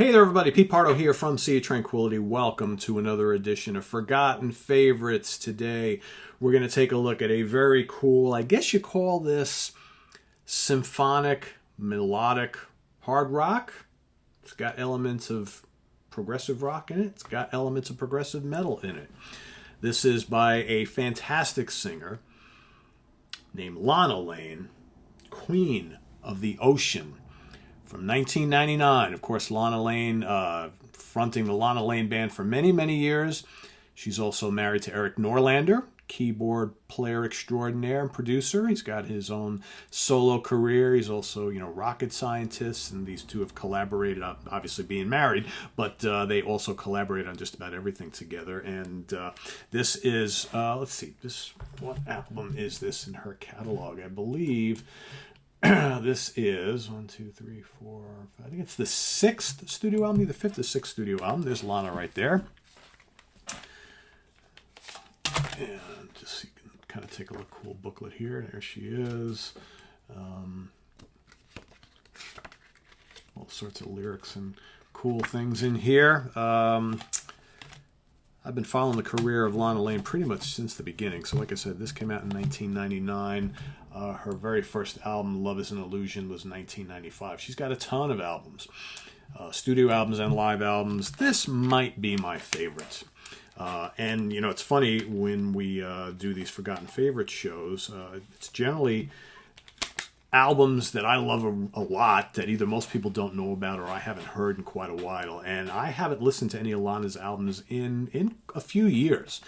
Hey there, everybody. Pete Pardo here from Sea of Tranquility. Welcome to another edition of Forgotten Favorites. Today, we're going to take a look at a very cool, I guess you call this symphonic, melodic hard rock. It's got elements of progressive rock in it. It's got elements of progressive metal in it. This is by a fantastic singer named Lana Lane, Queen of the Ocean. From 1999, of course, Lana Lane fronting the Lana Lane Band for many, many years. She's also married to Eric Norlander, keyboard player extraordinaire and producer. He's got his own solo career. He's also, rocket scientist, and these two have collaborated, obviously being married, but they also collaborate on just about everything together. And this is, let's see, what album is this in her catalog? I believe this is 1, 2, 3, 4, 5. I think it's the 6th studio album, either 5th or 6th studio album. There's Lana right there. And just so you can kind of take a look, cool booklet here. There she is. All sorts of lyrics and cool things in here. I've been following the career of Lana Lane pretty much since the beginning. So like I said, this came out in 1999. Her very first album, Love is an Illusion, was 1995. She's got a ton of albums, studio albums and live albums. This might be my favorite. And, it's funny when we do these Forgotten Favorites shows, it's generally albums that I love a lot that either most people don't know about or I haven't heard in quite a while. And I haven't listened to any of Lana's albums in a few years.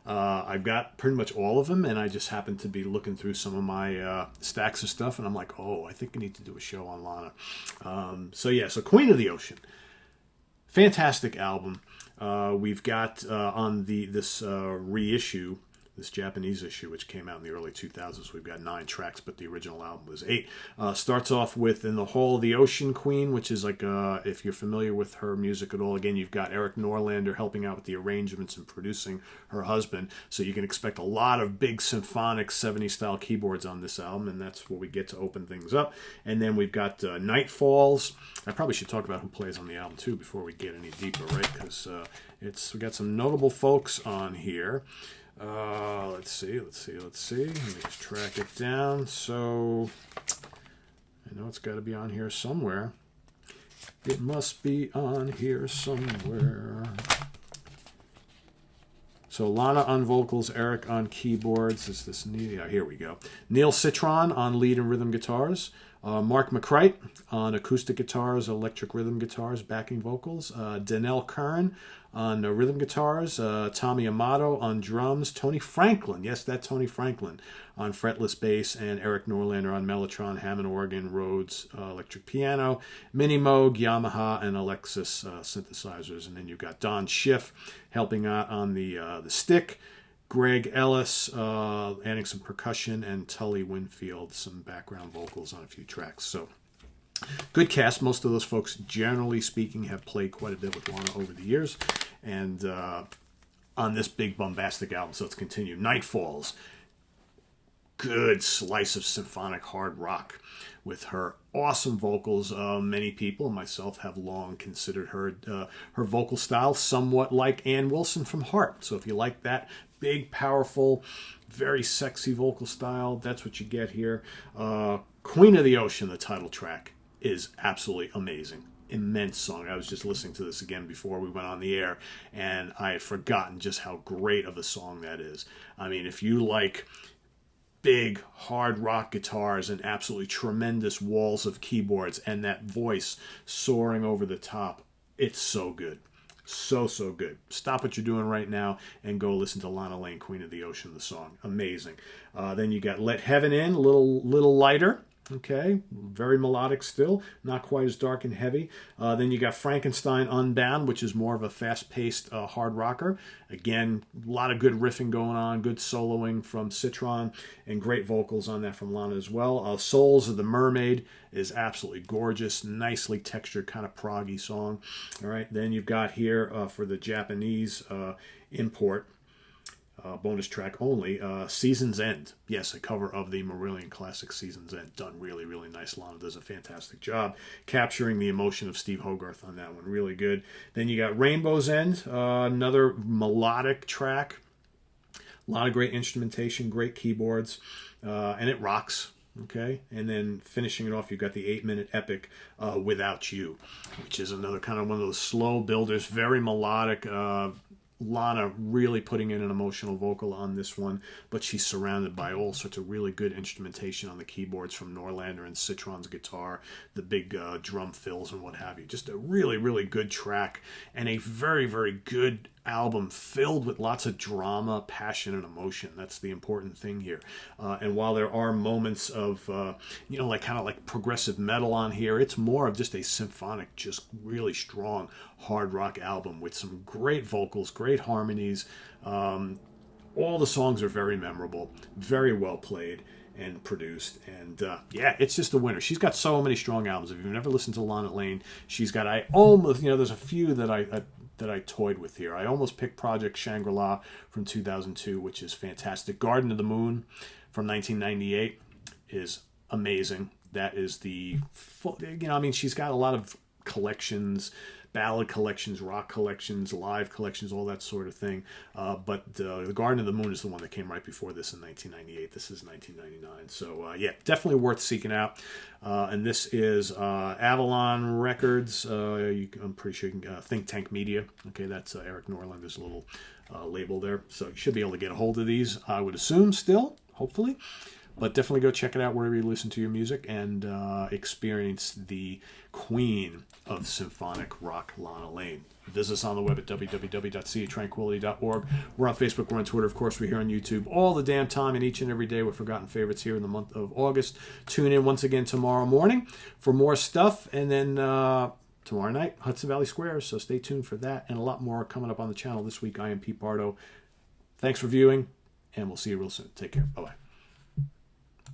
I've got pretty much all of them, and I just happened to be looking through some of my stacks of stuff, and I'm like, I think I need to do a show on Lana. So Queen of the Ocean. Fantastic album. We've got on this reissue, this Japanese issue, which came out in the early 2000s, we've got 9 tracks, but the original album was 8. Starts off with In the Hall of the Ocean Queen, which is like, if you're familiar with her music at all, again, you've got Eric Norlander helping out with the arrangements and producing her husband, so you can expect a lot of big symphonic 70s-style keyboards on this album, and that's what we get to open things up. And then we've got Night Falls. I probably should talk about who plays on the album, too, before we get any deeper, right? Because we got some notable folks on here. Let's see. Let me just track it down. So, I know it's got to be on here somewhere. It must be on here somewhere. So, Lana on vocals, Eric on keyboards. Is this Neil? Yeah, here we go. Neil Citron on lead and rhythm guitars. Mark McCrite on acoustic guitars, electric rhythm guitars, backing vocals. Danelle Kern on rhythm guitars. Tommy Amato on drums. Tony Franklin, yes, that Tony Franklin, on fretless bass. And Eric Norlander on mellotron, Hammond organ, Rhodes electric piano. Mini Moog, Yamaha, and Alexis synthesizers. And then you've got Don Schiff helping out on the stick. Greg Ellis adding some percussion, and Tully Winfield some background vocals on a few tracks. So, good cast. Most of those folks, generally speaking, have played quite a bit with Lana over the years. And on this big bombastic album, so let's continue. Night Falls. Good slice of symphonic hard rock with her awesome vocals. Many people, myself, have long considered her vocal style somewhat like Ann Wilson from Heart. So if you like that big, powerful, very sexy vocal style, that's what you get here. Queen of the Ocean, the title track, is absolutely amazing. Immense song. I was just listening to this again before we went on the air, and I had forgotten just how great of a song that is. I mean, if you like big, hard rock guitars and absolutely tremendous walls of keyboards and that voice soaring over the top, it's so good. So good. Stop what you're doing right now and go listen to Lana Lane, Queen of the Ocean, the song. Amazing. Then you got Let Heaven In, a little lighter. Okay, very melodic still, not quite as dark and heavy. Then you got Frankenstein Unbound, which is more of a fast-paced hard rocker. Again, a lot of good riffing going on, good soloing from Citron, and great vocals on that from Lana as well. Souls of the Mermaid is absolutely gorgeous, nicely textured, kind of proggy song. All right, then you've got here for the Japanese import, bonus track only, Season's End. Yes, a cover of the Marillion classic Season's End. Done really, really nice. Lana does a fantastic job capturing the emotion of Steve Hogarth on that one. Really good. Then you got Rainbow's End, another melodic track. A lot of great instrumentation, great keyboards, and it rocks. Okay, and then finishing it off, you've got the 8-minute epic, Without You, which is another kind of one of those slow builders, very melodic. Lana really putting in an emotional vocal on this one, but she's surrounded by all sorts of really good instrumentation on the keyboards from Norlander and Citron's guitar, the big drum fills and what have you. Just a really, really good track, and a very, very good album filled with lots of drama, passion, and emotion. That's the important thing here. And while there are moments of, like kind of like progressive metal on here, it's more of just a symphonic, just really strong hard rock album with some great vocals, great harmonies. All the songs are very memorable, very well played and produced, and it's just a winner. She's got so many strong albums. If you've never listened to Lana Lane, she's got, I almost, there's a few that I toyed with here. I almost picked Project Shangri-La from 2002, which is fantastic. Garden of the Moon from 1998 is amazing. That is the full, she's got a lot of collections, ballad collections, rock collections, live collections, all that sort of thing. But the Garden of the Moon is the one that came right before this in 1998. This is 1999. So, definitely worth seeking out. And this is Avalon Records. I'm pretty sure you can Think Tank Media. Okay, that's Eric Norlander's little label there. So you should be able to get a hold of these, I would assume, still, hopefully. But definitely go check it out wherever you listen to your music and experience the queen of symphonic rock, Lana Lane. Visit us on the web at www.seatranquility.org. We're on Facebook, we're on Twitter, of course, we're here on YouTube all the damn time and each and every day with Forgotten Favorites here in the month of August. Tune in once again tomorrow morning for more stuff, and then tomorrow night, Hudson Valley Squares, so stay tuned for that and a lot more coming up on the channel this week. I am Pete Pardo. Thanks for viewing, and we'll see you real soon. Take care. Bye-bye.